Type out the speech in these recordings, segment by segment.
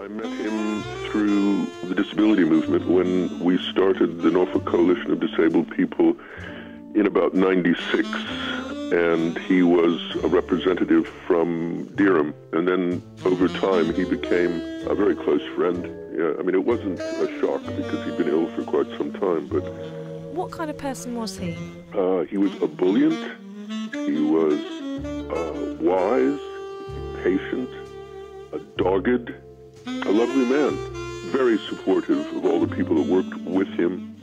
I met him through the disability movement when we started the Norfolk Coalition of Disabled People in about '96, and he was a representative from Durham. And then over time he became a very close friend. Yeah, I mean, it wasn't a shock because he'd been ill for quite some time, but... What kind of person was he? He was ebullient, he was wise, patient, dogged, a lovely man, very supportive of all the people that worked with him.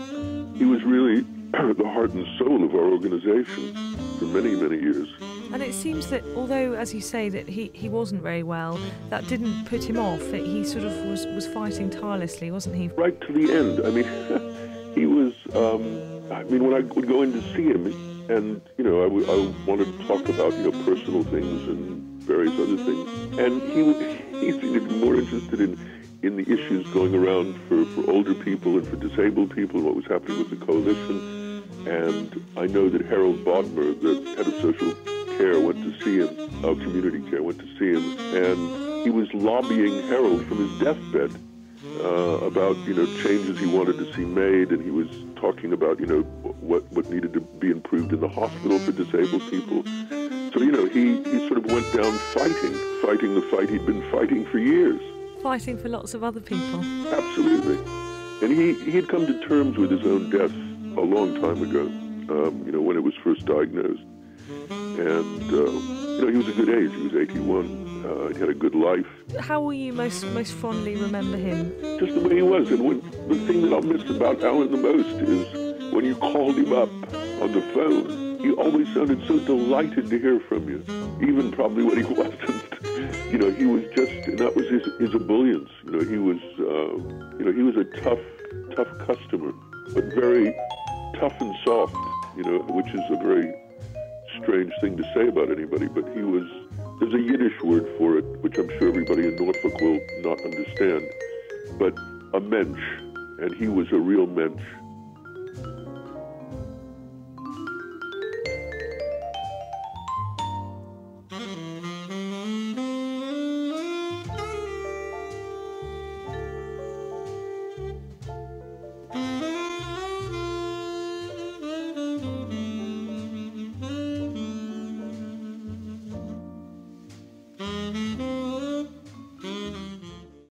He was really the heart and soul of our organization for many, many years. And it seems that although, as you say, that he wasn't very well, that didn't put him off. He sort of was fighting tirelessly, wasn't he? Right to the end. I mean, he was, I mean, when I would go in to see him, and, you know, I wanted to talk about, you know, personal things and various other things, and he seemed to be more interested in the issues going around for older people and for disabled people and what was happening with the coalition. And I know that Harold Bodmer, the head of social care, went to see him, community care, went to see him, and he was lobbying Harold from his deathbed about, you know, changes he wanted to see made, and he was talking about, you know, what needed to be improved in the hospital for disabled people. So, you know, he sort of went down fighting the fight he'd been fighting for years. Fighting for lots of other people. Absolutely. And he had come to terms with his own death a long time ago, you know, when it was first diagnosed. And, you know, he was a good age. He was 81. He had a good life. How will you most fondly remember him? Just the way he was. And the thing that I'll miss about Alan the most is when you called him up on the phone, he always sounded so delighted to hear from you, even probably when he wasn't. You know, he was just, and that was his ebullience. You know, he was a tough customer, but very tough and soft, you know, which is a very strange thing to say about anybody, but he was, there's a Yiddish word for it, which I'm sure everybody in Norfolk will not understand, but a mensch, and he was a real mensch.